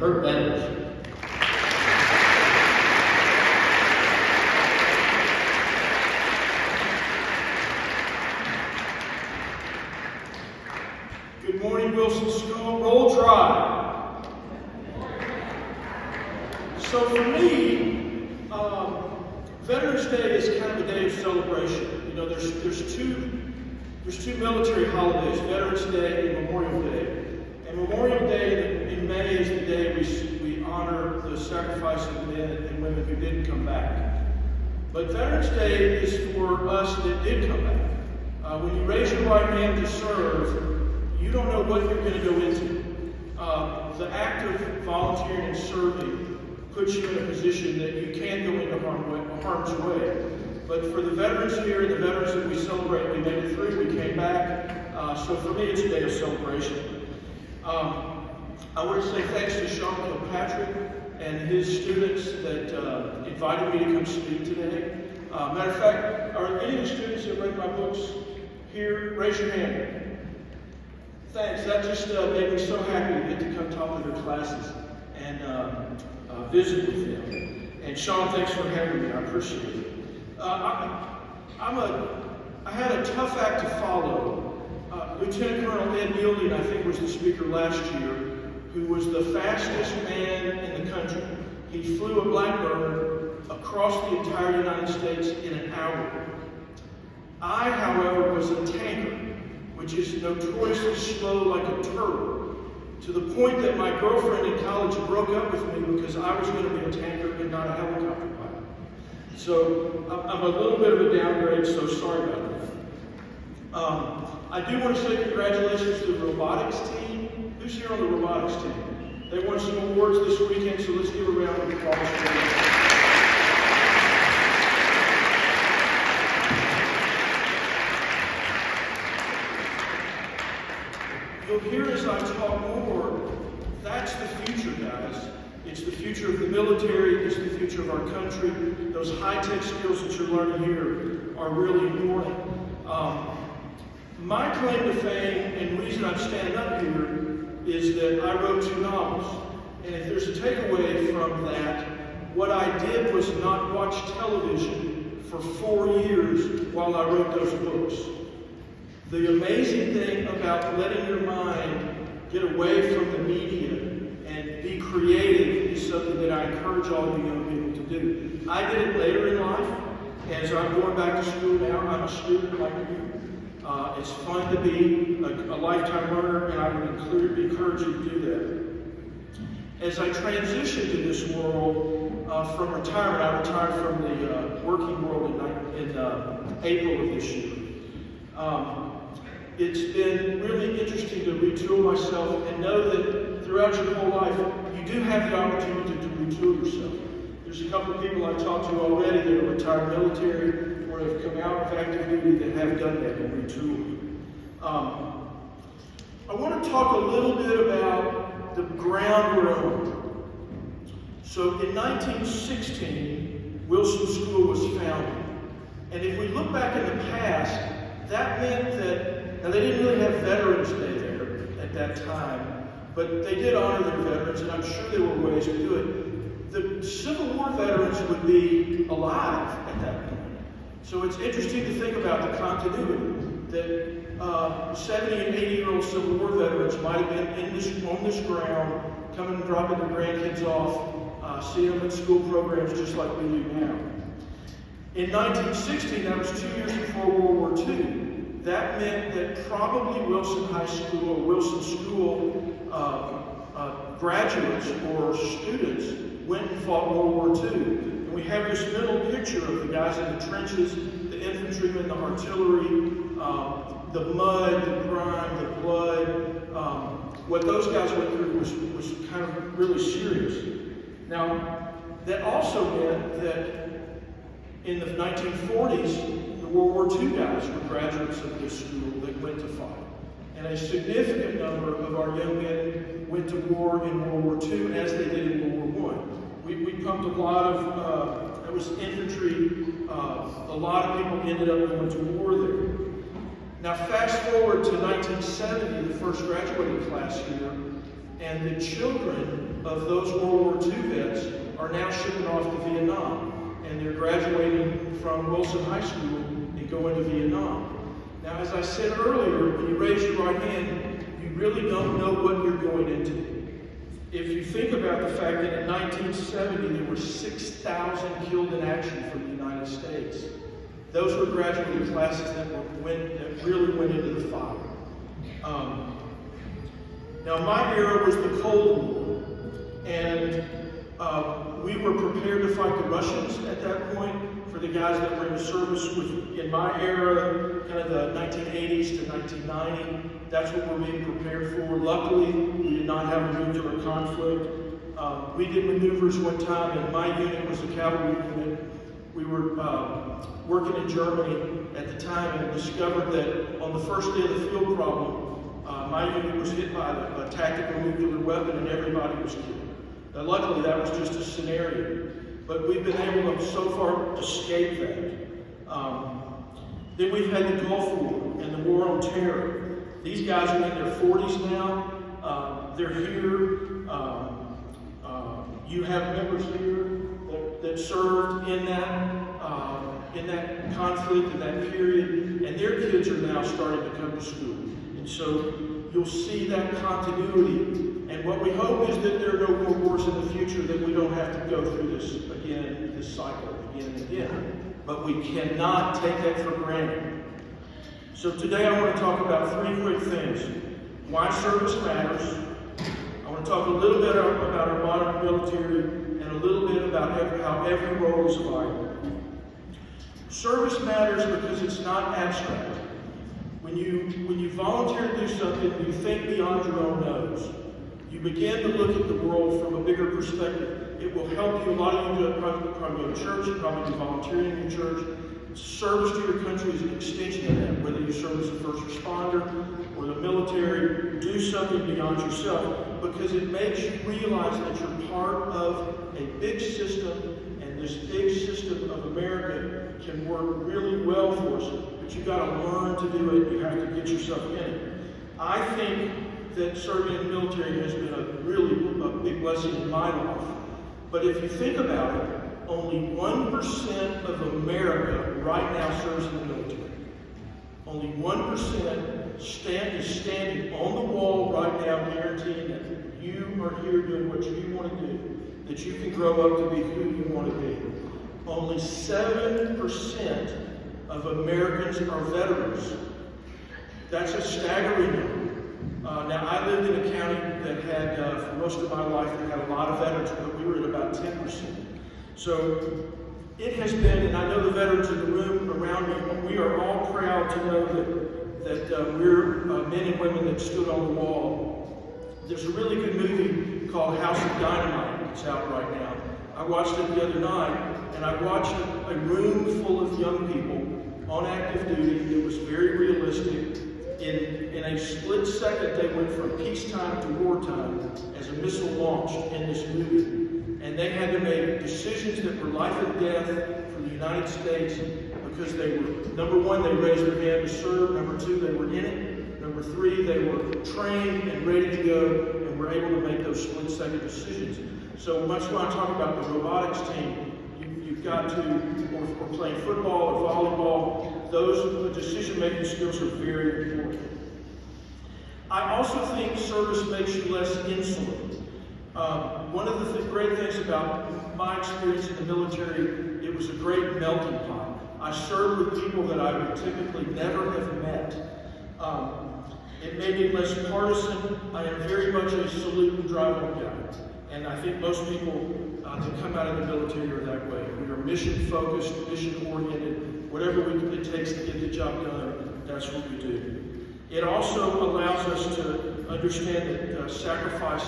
Kurt Benders. Good morning, Wilson School. Roll Tide. So for me, Veterans Day is kind of a day of celebration. You know, there's two military holidays, Veterans Day and Memorial Day. And Memorial Day in May is the day we honor the sacrifice of men and women who didn't come back. But Veterans Day is for us that did come back. When you raise your right hand to serve, you don't know what you're going to go into. The act of volunteering and serving puts you in a position that you can go into harm's way. But for the veterans here, the veterans that we celebrate, we made it through, we came back. So for me, it's a day of celebration. I want to say thanks to Sean Kilpatrick and his students that invited me to come speak today. Matter of fact, are any of the students that read my books here? Raise your hand. Thanks. That just made me so happy to get to come talk to their classes and visit with them. And Sean, thanks for having me. I appreciate it. I had a tough act to follow. Lieutenant Colonel Ed Yielding, I think, was the speaker last year, who was the fastest man in the country. He flew a Blackbird across the entire United States in an hour. I, however, was a tanker, which is notoriously slow like a turtle, to the point that my girlfriend in college broke up with me because I was going to be a tanker and not a helicopter pilot. So I'm a little bit of a downgrade, so sorry about that. I do want to say congratulations to the robotics team. Who's here on the robotics team? They won some awards this weekend, so let's give a round of applause for them. You'll hear as I talk more, that's the future, guys. It's the future of the military, it's the future of our country. Those high-tech skills that you're learning here are really important. My claim to fame and reason I'm standing up here is that I wrote 2 novels. And if there's a takeaway from that, what I did was not watch television for 4 years while I wrote those books. The amazing thing about letting your mind get away from the media and be creative is something that I encourage all of you young people to do. I did it later in life. As I'm going back to school now, I'm a student like you. It's fun to be a lifetime learner, and I would encourage you to do that. As I transitioned to this world from retirement, I retired from the working world in April of this year. It's been really interesting to retool myself and know that throughout your whole life, you do have the opportunity to retool yourself. There's a couple of people I've talked to already that are retired military or have come out of active duty that have done that and retooled. I want to talk a little bit about the ground we're on. So in 1916, Wilson School was founded. And if we look back in the past, that meant that, now they didn't really have Veterans Day there at that time, but they did honor their veterans, and I'm sure there were ways to do it. The Civil War veterans would be alive at that point. So it's interesting to think about the continuity that 70 and 80-year-old Civil War veterans might have been on this ground, coming and dropping their grandkids off, seeing them at school programs just like we do now. In 1916, that was 2 years before World War II. That meant that probably Wilson High School or Wilson School graduates or students went and fought World War II. And we have this middle picture of the guys in the trenches, the infantrymen, the artillery, the mud, the grime, the blood. What those guys went through was kind of really serious. Now, that also meant that in the 1940s, the World War II guys were graduates of this school that went to fight. And a significant number of our young men went to war in World War II as they did in World War I. We pumped a lot of, it was infantry, a lot of people ended up going to war there. Now fast forward to 1970, the first graduating class here, And the children of those World War II vets are now shipping off to Vietnam. And they're graduating from Wilson High School and going to Vietnam. Now, as I said earlier, when you raise your right hand, you really don't know what you're going into. If you think about the fact that in 1970, there were 6,000 killed in action from the United States. Those were graduating classes that really went into the fire. Now, my era was the Cold War, and we were prepared to fight the Russians at that point. For the guys that were in the service in my era, kind of the 1980s to 1990, that's what we're being prepared for. Luckily, we did not have a nuclear conflict. We did maneuvers one time, and my unit was a cavalry unit. We were working in Germany at the time and discovered that on the first day of the field problem, my unit was hit by a tactical nuclear weapon and everybody was killed. Now, luckily, that was just a scenario. But we've been able to so far escape that. Then we've had the Gulf War and the War on Terror. These guys are in their 40s now. They're here. You have members here that served in that conflict, in that period, and their kids are now starting to come to school. And so you'll see that continuity. And what we hope is that there are no more wars in the future, that we don't have to go through this again, this cycle again and again. But we cannot take that for granted. So today I want to talk about three quick things. Why service matters. I want to talk a little bit about our modern military and a little bit about how every role is vital. Service matters because it's not abstract. When you volunteer to do something, you think beyond your own nose. You begin to look at the world from a bigger perspective. It will help you. A lot of you probably go to church, you probably do volunteering in your church. Service to your country is an extension of that. Whether you serve as a first responder or the military, do something beyond yourself, because it makes you realize that you're part of a big system, and this big system of America can work really well for us. But you've got to learn to do it. You have to get yourself in it. I think that serving in the military has been a big blessing in my life. But if you think about it, only 1% of America right now serves in the military. Only 1% is standing on the wall right now, guaranteeing that you are here doing what you want to do, that you can grow up to be who you want to be. Only 7% of Americans are veterans. That's a staggering number. Now, I lived in a county that had, for most of my life, that had a lot of veterans, but we were at about 10%. So it has been, and I know the veterans in the room around me, we are all proud to know that we're men and women that stood on the wall. There's a really good movie called House of Dynamite that's out right now. I watched it the other night, and I watched a room full of young people on active duty. It was very realistic. In a split second, they went from peacetime to wartime as a missile launched in this movie. And they had to make decisions that were life and death for the United States, because they were, number one, they raised their hand to serve. Number two, they were in it. Number three, they were trained and ready to go and were able to make those split-second decisions. So much when I talk about the robotics team, you've got to, or playing football or volleyball, those decision-making skills are very important. I also think service makes you less insular. One of the great things about my experience in the military, it was a great melting pot. I served with people that I would typically never have met. It made me less partisan. I am very much a salute and drive on guy. And I think most people that come out of the military are that way. We are mission-focused, mission-oriented. Whatever it takes to get the job done, that's what we do. It also allows us to understand that sacrifice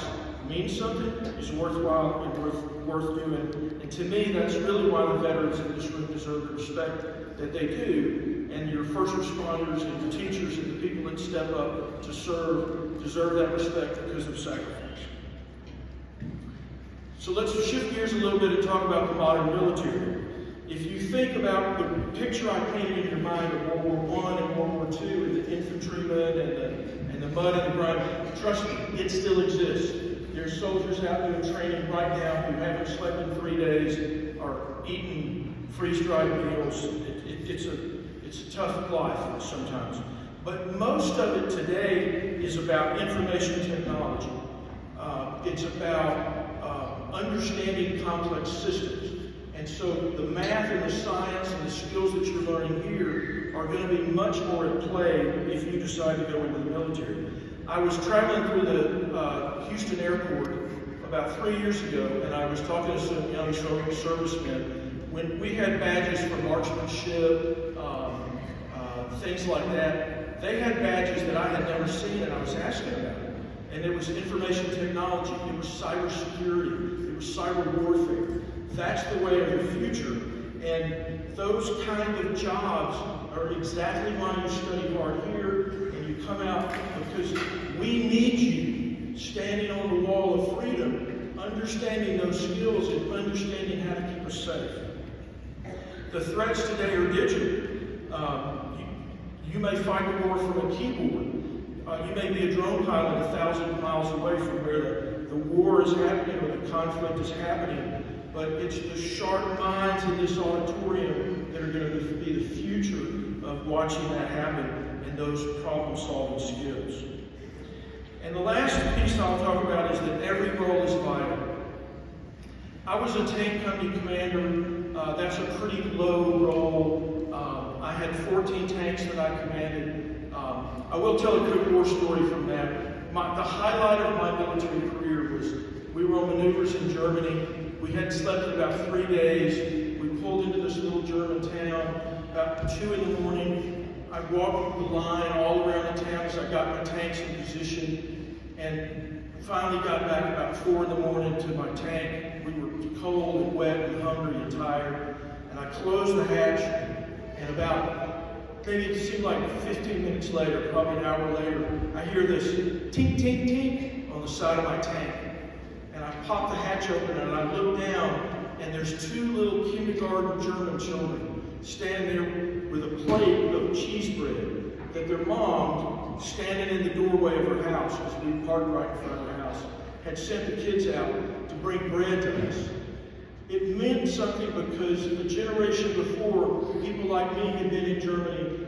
means something, is worthwhile and worth doing. And to me, that's really why the veterans in this room deserve the respect that they do. And your first responders and the teachers and the people that step up to serve deserve that respect because of sacrifice. So let's shift gears a little bit and talk about the modern military. If you think about the picture I painted in your mind of World War I and World War II, and the infantrymen and the mud and the grind. Trust me, it still exists. There's soldiers out doing training right now who haven't slept in 3 days, are eating freeze-dried meals. It's a tough life sometimes. But most of it today is about information technology. It's about understanding complex systems. And so the math and the science and the skills that you're learning here are going to be much more at play if you decide to go into the military. I was traveling through the Houston airport about 3 years ago, and I was talking to some young servicemen. When we had badges for marksmanship, things like that, they had badges that I had never seen, and I was asking about it. And it was information technology, it was cybersecurity, it was cyber warfare. That's the way of the future. And those kind of jobs are exactly why you study hard here and you come out, because we need you standing on the wall of freedom, understanding those skills and understanding how to keep us safe. The threats today are digital. You may fight the war from a keyboard. You may be a drone pilot 1,000 miles away from where the war is happening or the conflict is happening. But it's the sharp minds in this auditorium that are going to be the future of watching that happen and those problem-solving skills. And the last piece I'll talk about is that every role is vital. I was a tank company commander. That's a pretty low role. I had 14 tanks that I commanded. I will tell a quick war story from that. The highlight of my military career was we were on maneuvers in Germany. We hadn't slept in about 3 days. We pulled into this little German town about 2 in the morning. I walked the line all around the town as I got my tanks in position, and finally got back about 4 in the morning to my tank. We were cold and wet and hungry and tired. And I closed the hatch, and about, maybe it seemed like 15 minutes later, probably an hour later, I hear this tink, tink, tink on the side of my tank. And I pop the hatch open and I look down, and there's 2 little kindergarten German children standing there with a plate of cheese bread that their mom, standing in the doorway of her house, because we parked right in front of her house, had sent the kids out to bring bread to us. It meant something because the generation before, people like me had been in Germany,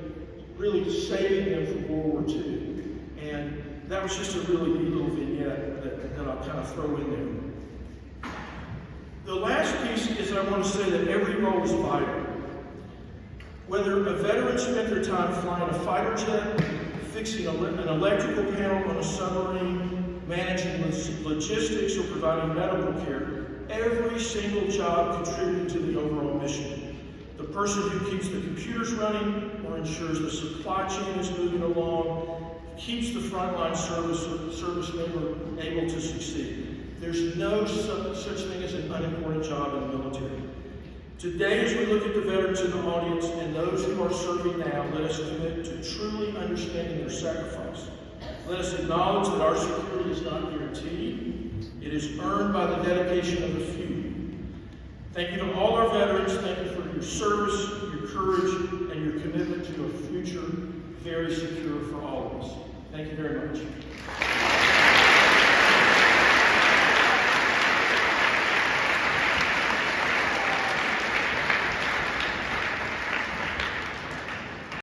really saving them from World War II. And that was just a really neat little vignette that I'll kind of throw in there. The last piece is I want to say that every role is vital. Whether a veteran spent their time flying a fighter jet, fixing an electrical panel on a submarine, managing logistics, or providing medical care, every single job contributed to the overall mission. The person who keeps the computers running or ensures the supply chain is moving along keeps the frontline service member able to succeed. There's no such thing as an unimportant job in the military. Today, as we look at the veterans in the audience and those who are serving now, let us commit to truly understanding their sacrifice. Let us acknowledge that our security is not guaranteed. It is earned by the dedication of the few. Thank you to all our veterans. Thank you for your service, your courage, and your commitment to a future very secure for all of us. Thank you very much.